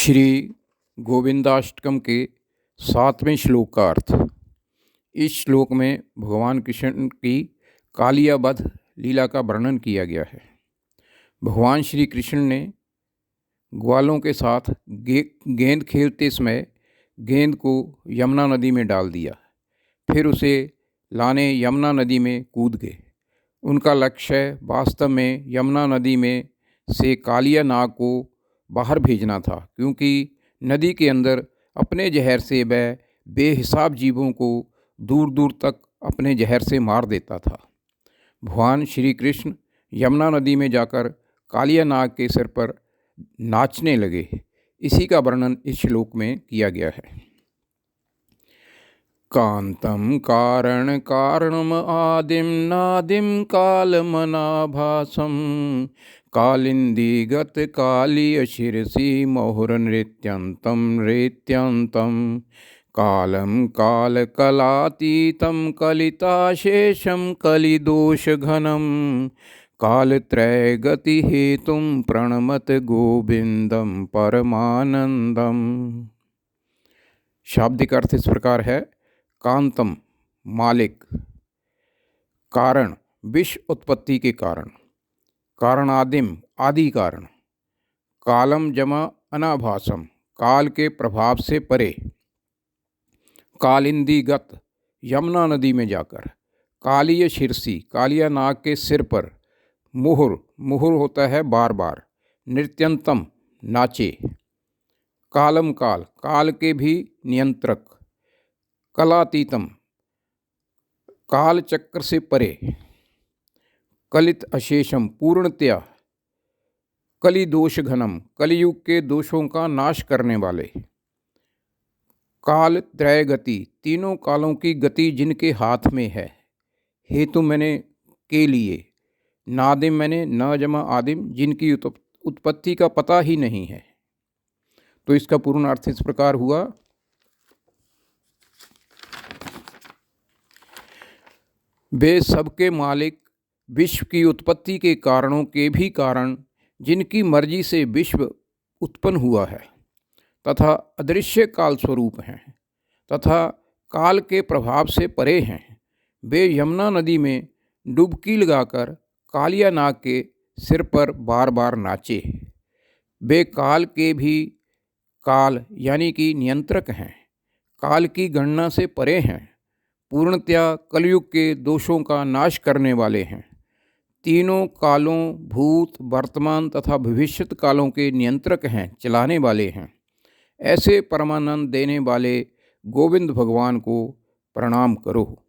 श्री गोविंदाष्टकम के 7वें श्लोक का अर्थ। इस श्लोक में भगवान कृष्ण की कालिया वध लीला का वर्णन किया गया है। भगवान श्री कृष्ण ने ग्वालों के साथ गेंद खेलते समय गेंद को यमुना नदी में डाल दिया, फिर उसे लाने यमुना नदी में कूद गए। उनका लक्ष्य वास्तव में यमुना नदी में से कालिया नाग को बाहर भेजना था, क्योंकि नदी के अंदर अपने जहर से वह बेहिसाब जीवों को दूर दूर तक अपने जहर से मार देता था। भगवान श्री कृष्ण यमुना नदी में जाकर कालिया नाग के सिर पर नाचने लगे। इसी का वर्णन इस श्लोक में किया गया है। कांतं कारण कारणम आदिम नादिम कालमनाभासम कालिंदीगत कालीय शिरसि मोहुरनृत्यन्तं नृत्यन्तं कालं कालकलातीतं कलिताशेषं कलिदोषघनं कालत्रयगतिहेतुं प्रणमत गोविंदम परमानंदम। शाब्दिक अर्थ इस प्रकार है। कांतम मालिक, कारण विश्व उत्पत्ति के कारण, कारणादिम आदि कारण, कालम जमा अनाभासम काल के प्रभाव से परे, कालिंदीगत यमुना नदी में जाकर, कालीय शीर्षि कालिया नाग के सिर पर, मुहुर मुहुर होता है बार बार, नृत्यंतम नाचे, कालम काल काल के भी नियंत्रक, कलातीतम काल चक्र से परे, कलित अशेषम पूर्णतया, कली दोष घनम कलियुग के दोषों का नाश करने वाले, काल त्रय गति तीनों कालों की गति जिनके हाथ में है, हेतु मैंने के लिए, नादिम मैंने न जमा आदिम जिनकी उत्पत्ति का पता ही नहीं है। तो इसका पूर्ण अर्थ इस प्रकार हुआ। वे सबके मालिक, विश्व की उत्पत्ति के कारणों के भी कारण, जिनकी मर्जी से विश्व उत्पन्न हुआ है तथा अदृश्य काल स्वरूप हैं तथा काल के प्रभाव से परे हैं। वे यमुना नदी में डुबकी लगाकर कालिया नाग के सिर पर बार बार नाचे। वे काल के भी काल यानी कि नियंत्रक हैं, काल की गणना से परे हैं, पूर्णतया कलयुग के दोषों का नाश करने वाले हैं, तीनों कालों भूत वर्तमान तथा भविष्यत कालों के नियंत्रक हैं, चलाने वाले हैं। ऐसे परमानंद देने वाले गोविंद भगवान को प्रणाम करो।